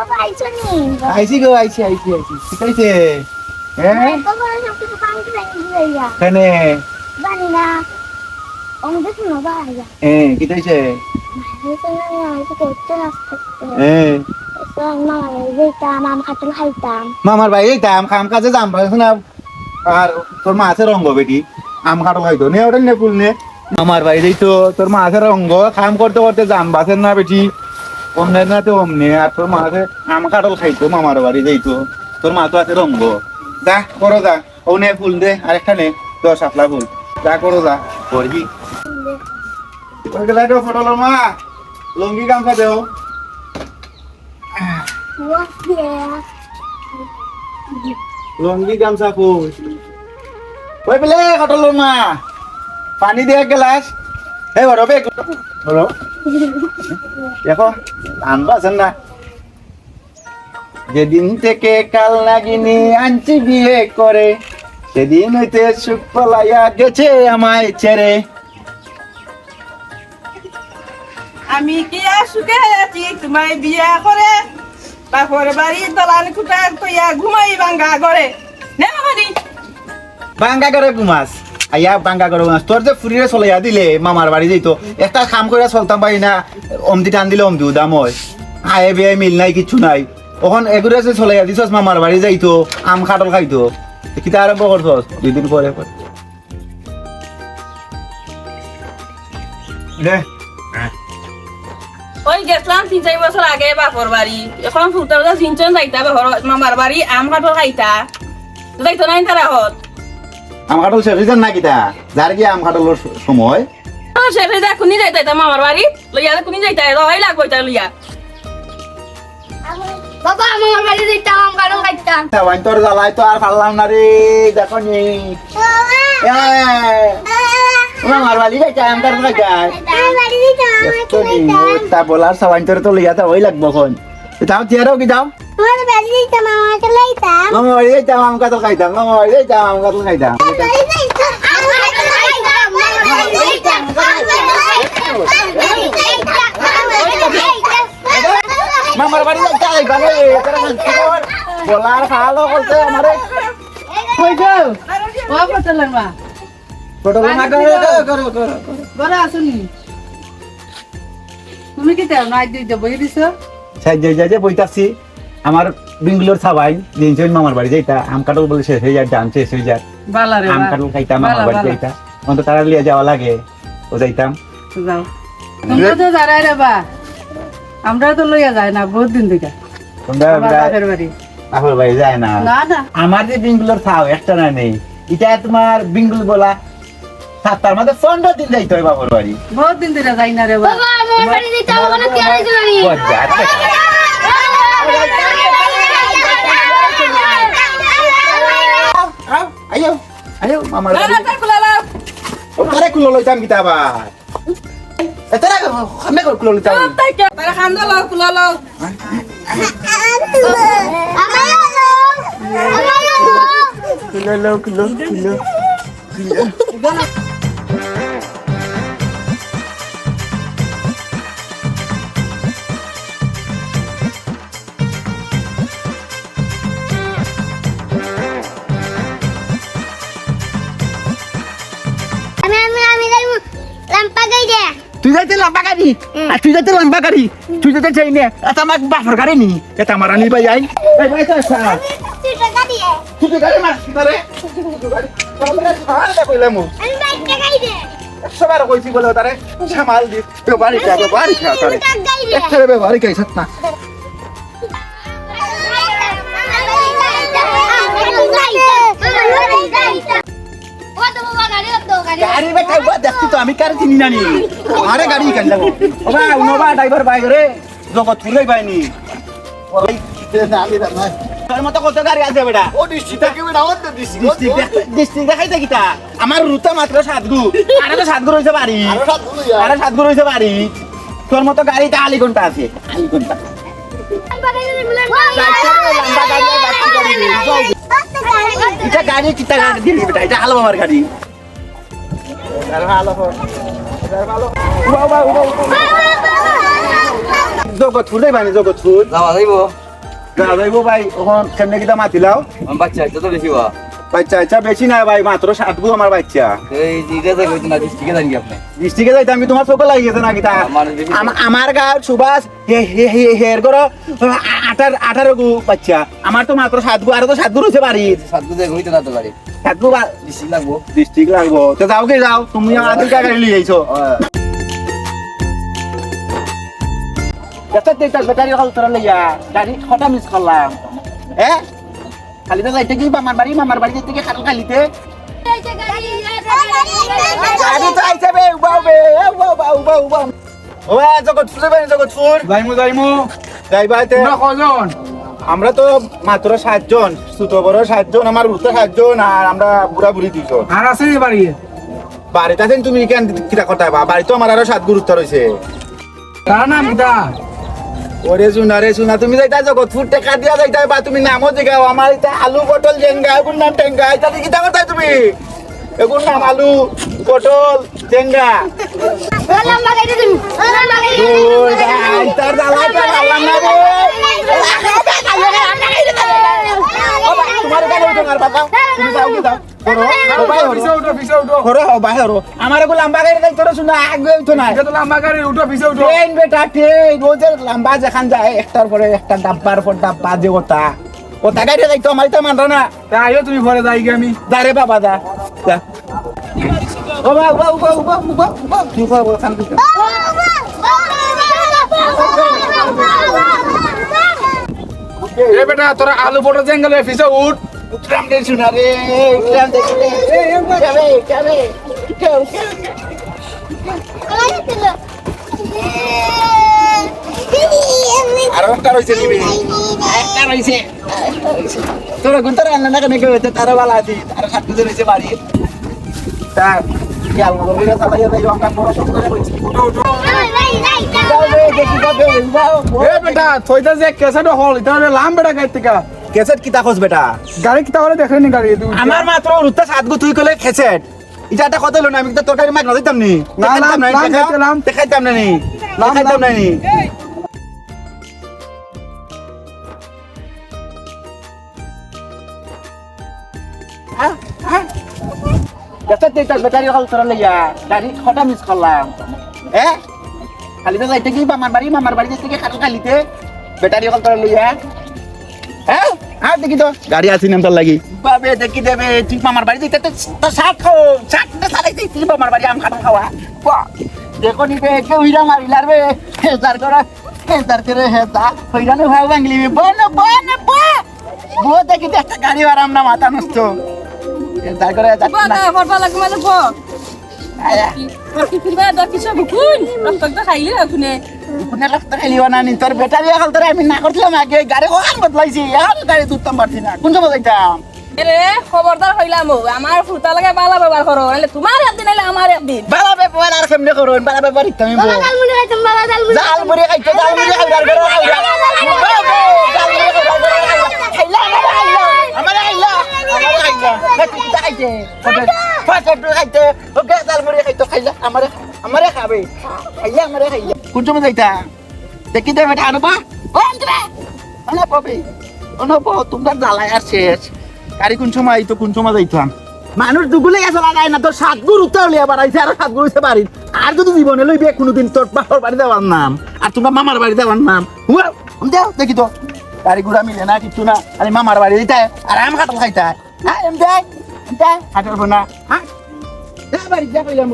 বাবা আইছো নি আইছি গো আইছি ঠিক আছে হ্যাঁ তো বড় সব কিছু পানি খাই দিলাইয়া কেনে জানি না আমাদের শুনো বাবা কি হইছে হইছে না আমি তো করতে আসতে তো মা যেটা মাম খাটল খাইতাম মামার ভাই এইতাম কাম কাজে যাম না আর তোর মা আছে রঙ্গ বেটি আম কাটো খাইতো নে ওটা নে কুল নে মামার ভাই যাইতো তোর মা আছে রঙ্গ কাম করতে করতে যাম বাসের না বেটি অমনে না তো অমনে আর তোর মা আছে আম কাটল খাইতো মামার বাড়ি যাইতো তোর মা তো আছে রঙ্গ যা করো যা ও নে ফুল দে আরেকটা নে 10 আপলা ফুল যা করো যা করবি ওই গেলা তো ফটোর মা লঙ্গি গামছা দেও লঙ্গি গামছা ফুল ওই পেলে কটলোর মা পানি দিয়ে গেলাস এই বড় বেগ বড় দেখো আনবা আছেন না যেদিন থেকে কাল নাগিনি আনছি বিয়ে করে সেদিন হইতে সুখ পলাইয়া গেছে আমায় ছেড়ে আমি কি আর সুখে আছি তোমায় বিয়া করে বাপর বাড়ি দলান কুটা কইয়া ঘুমাই বাঙ্গা করে নে মামানি বাঙ্গা করে ঘুমাস আইয়া বাঙ্গা করে ঘুমাস তোর যে ফুরিয়ে চলাইয়া দিলে মামার বাড়ি যাইতো একটা কাম করে চলতাম পারি না অমদি টান দিলে অমদি উদাম হয় আয়ে বিয়ে মিল নাই কিছু নাই ওখান এগুলো যে চলাইয়া দিছস মামার বাড়ি যাইতো আম খাটল খাইতো কিতা আরম্ভ করছস 2 দিন পরে দে ওই গেছলাম 3-4 বছর আগে বাপর বাড়ি এখন ফুলতে সিনচন যাইতা বাপর মামার বাড়ি আম কাঠল খাইতা যাইতো নাই তারা হত আম খাটল শেষ হইছে না কিতা যার কি আম খাটলের সময় সেটা দেখুনি যাইতা মামার বাড়ি লইয়া দেখুনি যাইতা রই লাগবো এটা লইয়া বাবা আমার বাড়ি যেতাম আম কাটল খাইতাম ওয়াইন তোর জ্বালাই তো আর পারলাম না রে দেখো নি মামার বাড়ি যাইতা আম খাটল খাইতা আমার বাড়ি যেতাম তা বলার সবাই তোর তো লইয়া ওই লাগবো এখন তাও চেয়ারও কি দাও আমার বাড়ি যেতাম আমার কাটল খাইতাম মামা বাড়ি যাইতাম আম কাটল খাইতাম মামা বাড়ি যাইতাম আম কাটল খাইতাম মামার বাড়ি যাইতাম বলার ভালো করতে আমারে কই গো ও পটলের মা ফটো না করো বড় আসুনি তুমি কি তেও নাই দিতে বই দিছো সাইজ যাই বইতাছি আমার বেঙ্গলোর সবাই দিনজন মামার বাড়ি যাইতা আম কাটল বলে শেষ হয়ে যায় দাম শেষ হয়ে যায় বালারে আম কাটল খাইতাম মামার বাড়ি যাইতা অন্ত তারা লিয়ে যাওয়া লাগে ও যাইতাম যাও তোমরা তো যারাই রে বা আমরা তো লইয়া যায় না বহুত দিন থেকে তোমরা আমার বাপের বাড়ি আমার বাড়ি যায় না না না আমার যে বেঙ্গলোর থাও একটা না নেই এটা তোমার বেঙ্গল বলা 7টার মধ্যে 15 দিন যাইতে হয় বাবার বাড়ি বহুত দিন ধরে যাই না রে বা বাবা আমার বাড়ি যেতাম ওখানে কি আর জানি আইও আইও মামার না বাড়ি না তা কুলালা ওরে কুলো লইতাম কিতা আবার এতরা খামে কুলো লইতাম তাই কে তারা খান্দলো কুলালো কুলো তুই যাইতে লম্বা গাড়ি আর তুই যাইতে লম্বা গাড়ি তুই যাইতে চাই না এটা আমার বাপর গাড়ি নি এটা আমার আনি ভাই আই এই ভাই তো স্যার তুই গাড়ি মার কিতারে তোমরা ছাড় দে কইলাম সবার কইছি বলে তারে সামাল দি ব্যবহার খা তারে একটা ব্যবহার খাই সত্তা গাড়ি বেটা বাদ দেখছি তো আমি কার চিনি না নি আরে গাড়ি কেন লাগো ওবা উনোবা ড্রাইভার বাইক রে জগৎ তুলাই পাইনি ওই আমি না তোর মত কত গাড়ি আছে বেটা ও ডিস্ট্রিক্ট থেকে বেটা ও ডিস্ট্রিক্ট দেখাইতে কিটা আমার রুটা মাত্র 7 গু আরে তো 7 গু রইছে বাড়ি আরে 7 গু রইছে বাড়ি তোর মত গাড়িটা আলি ঘন্টা আছে আলি ঘন্টা এটা গাড়ি কিটা গাড়ি দিলি বেটা এটা হালবা মার গাড়ি জগৎ ফুল যাই মানে জগৎ ফুল যাওয়া যাইব যা যাইব ভাই ওখান কেমনে কিটা মাতিলাও বাচ্চা এটা তো বেশি বা বাচ্চা বেশি না ভাই মাত্র 7 গো আমার বাচ্চা এই জিগা যাই হইতো না ডিস্ট্রিক্টে জানি আপনি ডিস্ট্রিক্টে যাইতে আমি তোমার চোখে লাগি গেছে না কিটা আমার গাঁর সুবাস হের করো 18 গো বাচ্চা আমার তো মাত্র 7 গো আর তো 7 গো রয়েছে বাড়ি সাতগু যাই হইতো না তো বাড়ি 7 গো ডিস্ট্রিক্ট লাগবো ডিস্ট্রিক্ট লাগবো তো যাও কে যাও তুমি আমাদের গাড়ি লিয়ে আইছো এটা তো এটা ব্যাটারি হল তোরা লইয়া গাড়ি কটা মিস করলাম খালি তো যাইতে কি মামার বাড়ি যাইতে কি খালি খালিতে গাড়ি তো আইছে বে উবাও ও জগৎপুর জগৎপুর যাইবাইতে কজন আমরা তো মাত্র 7 জন ছোট বড় 7 জন আমার উঠতে 7 জন আর আমরা বুড়া বুড়ি 2 জন আর আছে বাড়ি বাড়িতে আছেন তুমি কেন কিটা কথা বা বাড়ি তো আমার আরো 7 গুরুত্ব রয়েছে তার নাম কিটা ওরে শুনা তুমি যাইতা জগৎপুর টাকা দিয়া যাইতা বা তুমি নামও জিগাও আমার এটা আলু পটল জেঙ্গা এগুন নাম টেঙ্গা এটা কিটা কথা তুমি এগুন নাম আলু পটল জেঙ্গা ওই গাই তার দালাটা আল্লাহ না রে তোমার কাছে ওই তোমার বাবা তুমি যাও কি দাও করো ও ভাই করো ভাই করো আমার গো লম্বা গাড়ি যাই তোরা শুনা আগে উঠো না এটা তো লম্বা গাড়ি উঠো পিছে উঠো ট্রেন বেটা ট্রেন রোজের লম্বা যেখান যায় একটার পরে একটা ডাব্বার পর ডাব্বা যে ওটা গাড়ি যাই তো আমার তো মানরা না আইও তুমি পরে যাই গে আমি দারে বাবা দা ও বাবা তুই বাবা খান দিছ এ বেটা তোরা আলু পটল জঙ্গলে পিছে উঠ উতরাম দে শুনা রে উতরাম দেখে চলে আর একটা রইছে নিবি একটা রইছে তোরা গুনতে রান্না না কেন কেউ তারা বালা আছে আর খাটতে রইছে বাড়ি তার কি আলু বড়িটা চালাইয়া দেই আমরা বড় সব করে বইছি এ বেটা থইতা যে কেসেট হল এটা লাম বেটা গাড়ি থেকে কেসেট কিতা খোঁজ বেটা গাড়ি কিতা হলে দেখেনি গাড়ি আমার মাত্র রুত্তা 7 গো তুই কলে খেসেট এটা একটা কথা হলো না আমি তো তরকারি মাছ দিতাম নি দেখাইতাম না নি ব্যাটারি হল তোরা লইয়া গাড়ি কটা মিস করলাম খালি তো যাইতে কি মামার বাড়ি যাইতে কি খালিতে ব্যাটারি হল তোরা লইয়া আর দেখি তো গাড়ি আছে নাম তোর লাগি বাবে দেখি দেবে তুই মামার বাড়ি যাইতে তো শাক খাও শাকটা চালাই দিই তুই মামার বাড়ি আম খাওয়া দেখো নি বে কেউ হিরা মারিলার বে হেজার করে হেজা হইরানো ভাই বাংলি বন দেখি একটা গাড়ি আরাম না মাথা নষ্ট হেজার করে ফটফট লাগবে মানে ব কি ফিরবা দা কিছু বুকুন রক্তটা খাইলে ওখানে কোনে রাস্তা খাইলিও না নি তোর বেটারি হল তোর আমি না করছিলাম আগে গাড়ি ওখান বদলাইছি আর গাড়ি দুধতাম পারছি না কোন সময় যাইতাম রে খবরদার হইলাম আমার ফুটা লাগে বালা ব্যবহার করো নাহলে তোমার একদিন নাইলে আমার একদিন বালা ব্যবহার আর কেমনে করো বালা ব্যবহার তুমি জালমুড়ি খাইতে জালমুড়ি খাইবার করো আমারে খাবে কোন সময় যাইতা দেখি দেবে আনবা তোমরা জ্বালায় আর শেষ গাড়ি কোন সময় আইতো কোন সময় যাইতাম মানুষ দুগুলে চলা যায় না তোর 7 গুর উত্তর লিয়া বাড়াইছে আর 7 গুর হইছে বাড়ি আর যদি জীবনে লইবে কোনোদিন তোর বাবার বাড়ি যাওয়ার নাম আর তোমরা মামার বাড়ি যাওয়ার নাম দেও দেখি তো গাড়ি ঘোড়া মিলে না কিছু না আরে মামার বাড়ি দিতে আর আম কাটল খাইতা হ্যাঁ এম দেয় হাঁটার না হ্যাঁ বাড়ি যা কইলাম